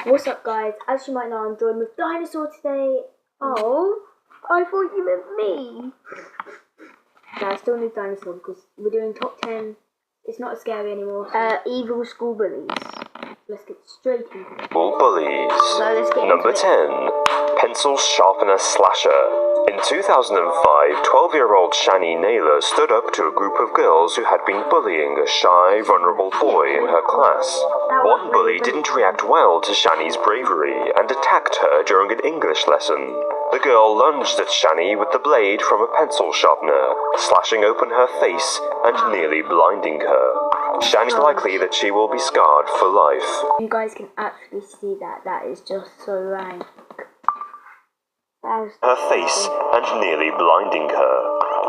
What's up, guys? As you might know, I'm joined with Dinosaur today. Oh, I thought you meant me. No, I still need Dinosaur because we're doing top 10. It's not scary anymore. Evil school bullies. Let's get straight into it. School bullies. So let's get Number into it. 10. Pencil Sharpener Slasher. In 2005, 12-year-old Shani Naylor stood up to a group of girls who had been bullying a shy, vulnerable boy in her class. One bully didn't react well to Shani's bravery and attacked her during an English lesson. The girl lunged at Shani with the blade from a pencil sharpener, slashing open her face and nearly blinding her. Shani's likely that she will be scarred for life. You guys can actually see that. That is just so rank. Her face and nearly blinding her.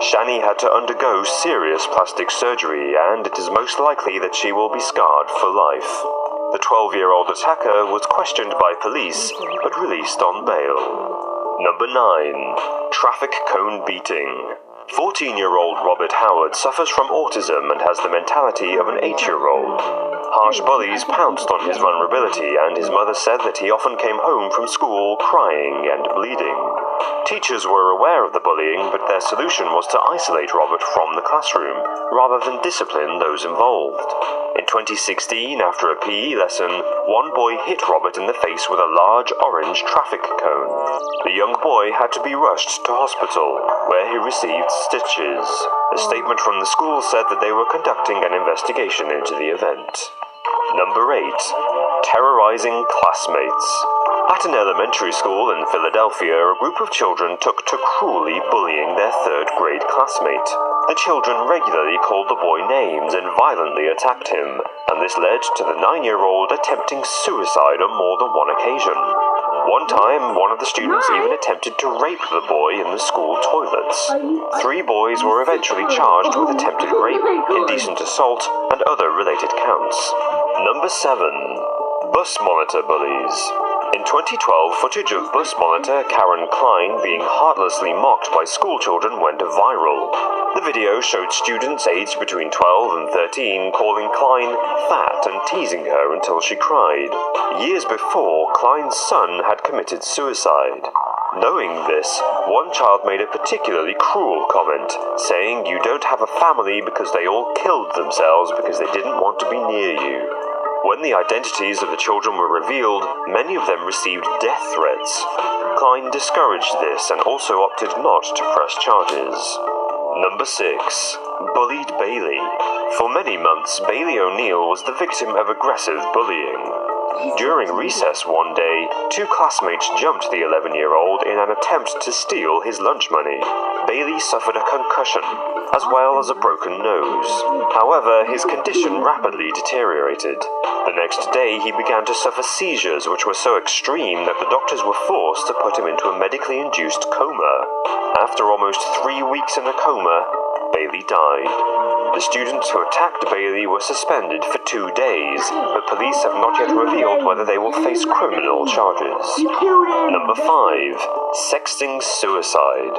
Shani had to undergo serious plastic surgery, and it is most likely that she will be scarred for life. The 12-year-old attacker was questioned by police, but released on bail. Number 9. Traffic cone beating. 14-year-old Robert Howard suffers from autism and has the mentality of an 8-year-old. Harsh bullies pounced on his vulnerability, and his mother said that he often came home from school crying and bleeding. Teachers were aware of the bullying, but their solution was to isolate Robert from the classroom, rather than discipline those involved. In 2016, after a PE lesson, one boy hit Robert in the face with a large orange traffic cone. The young boy had to be rushed to hospital, where he received stitches. A statement from the school said that they were conducting an investigation into the event. Number 8. Terrorizing classmates. At an elementary school in Philadelphia, a group of children took to cruelly bullying their third-grade classmate. The children regularly called the boy names and violently attacked him, and this led to the 9-year-old attempting suicide on more than one occasion. One time, one of the students even attempted to rape the boy in the school toilets. 3 boys were eventually charged with attempted rape, indecent assault, and other related counts. Number 7. Bus monitor bullies. In 2012, footage of bus monitor Karen Klein being heartlessly mocked by schoolchildren went viral. The video showed students aged between 12 and 13 calling Klein fat and teasing her until she cried. Years before, Klein's son had committed suicide. Knowing this, one child made a particularly cruel comment, saying you don't have a family because they all killed themselves because they didn't want to be near you. When the identities of the children were revealed, many of them received death threats. Klein discouraged this and also opted not to press charges. Number 6. Bullied Bailey. For many months, Bailey O'Neill was the victim of aggressive bullying. During recess one day, 2 classmates jumped the 11-year-old in an attempt to steal his lunch money. Bailey suffered a concussion, as well as a broken nose. However, his condition rapidly deteriorated. The next day, he began to suffer seizures which were so extreme that the doctors were forced to put him into a medically induced coma. After almost 3 weeks in a coma, Bailey died. The students who attacked Bailey were suspended for 2 days, but police have not yet revealed whether they will face criminal charges. Number 5. Sexting suicide.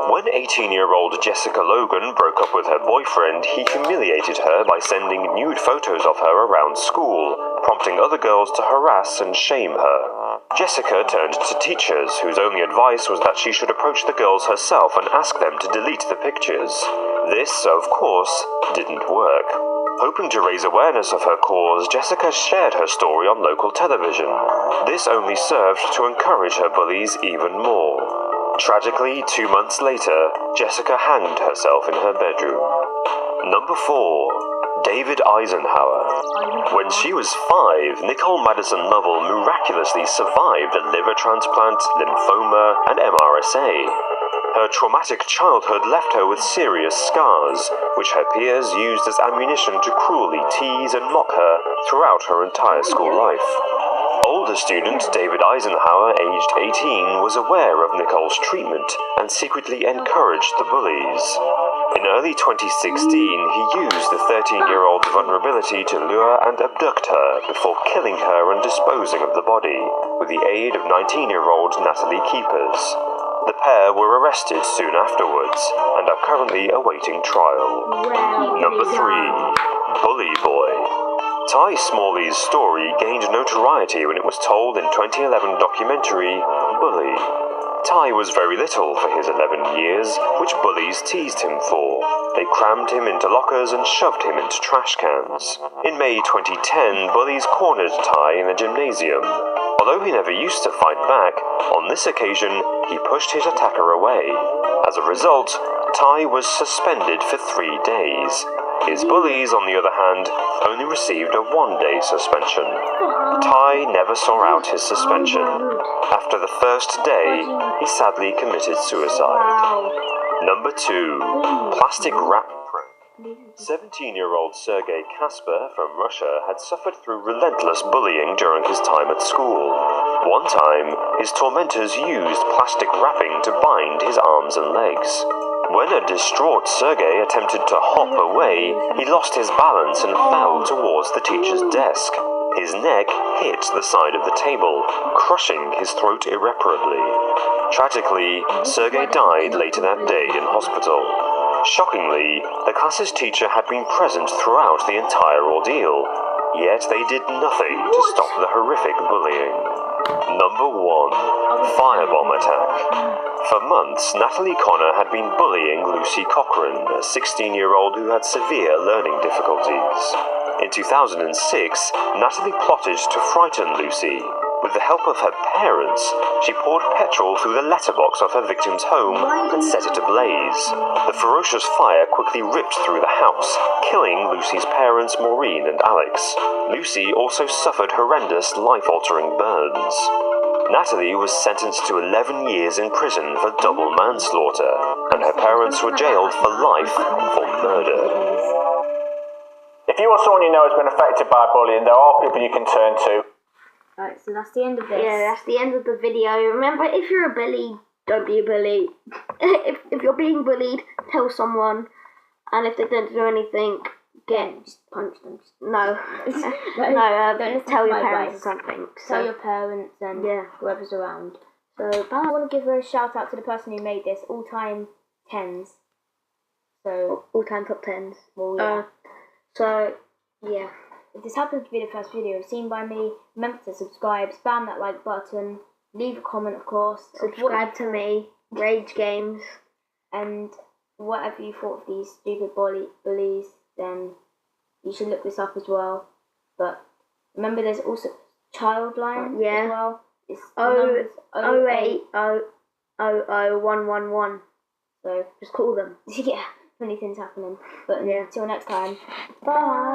When 18-year-old Jessica Logan broke up with her boyfriend, he humiliated her by sending nude photos of her around school, prompting other girls to harass and shame her. Jessica turned to teachers, whose only advice was that she should approach the girls herself and ask them to delete the pictures. This, of course, didn't work. Hoping to raise awareness of her cause, Jessica shared her story on local television. This only served to encourage her bullies even more. Tragically, 2 months later, Jessica hanged herself in her bedroom. Number 4. David Eisenhower. When she was 5, Nicole Madison Lovell miraculously survived a liver transplant, lymphoma, and MRSA. Her traumatic childhood left her with serious scars, which her peers used as ammunition to cruelly tease and mock her throughout her entire school life. Older student David Eisenhower, aged 18, was aware of Nicole's treatment and secretly encouraged the bullies. In early 2016, he used the 13-year-old's vulnerability to lure and abduct her before killing her and disposing of the body, with the aid of 19-year-old Natalie Keepers. The pair were arrested soon afterwards and are currently awaiting trial. Number 3. Bully Boy. Ty Smalley's story gained notoriety when it was told in 2011 documentary Bully. Ty was very little for his 11 years, which bullies teased him for. They crammed him into lockers and shoved him into trash cans. In May 2010, bullies cornered Ty in a gymnasium. Although he never used to fight back, on this occasion he pushed his attacker away. As a result, Ty was suspended for 3 days. His bullies, on the other hand, only received a 1-day suspension. Ty never saw out his suspension. After the first day, he sadly committed suicide. Wow. Number 2. Plastic wrap prank. 17-year-old Sergei Kasper from Russia had suffered through relentless bullying during his time at school. One time, his tormentors used plastic wrapping to bind his arms and legs. When a distraught Sergei attempted to hop away, he lost his balance and fell towards the teacher's desk. His neck hit the side of the table, crushing his throat irreparably. Tragically, Sergei died later that day in hospital. Shockingly, the class's teacher had been present throughout the entire ordeal, yet they did nothing to stop the horrific bullying. Number 1. Firebomb attack. For months, Natalie Connor had been bullying Lucy Cochran, a 16-year-old who had severe learning difficulties. In 2006, Natalie plotted to frighten Lucy. With the help of her parents, she poured petrol through the letterbox of her victim's home and set it ablaze. The ferocious fire quickly ripped through the house, killing Lucy's parents, Maureen and Alex. Lucy also suffered horrendous, life-altering burns. Natalie was sentenced to 11 years in prison for double manslaughter, and her parents were jailed for life for murder. If you or someone you know has been affected by bullying, there are people you can turn to. Right, so that's the end of this. Yeah, that's the end of the video. Remember, if you're a bully, don't be a bully. if you're being bullied, tell someone. And if they don't do anything, Just punch them. no. Don't Tell your my parents advice. or something. Tell your parents and Yeah. whoever's around. So, I want to give a shout out to the person who made this, all-time 10s. So, all-time top 10s. well, yeah. So, yeah. If this happens to be the first video seen by me, remember to subscribe, spam that like button, leave a comment, of course. of what Subscribe to me, Rage Games. And whatever you thought of these stupid bullies, then you should look this up as well. But remember, there's also Childline Yeah. as well. It's Oh, numbers 080000111. So Just call them. yeah, funny things happening. But Yeah. until next time, bye.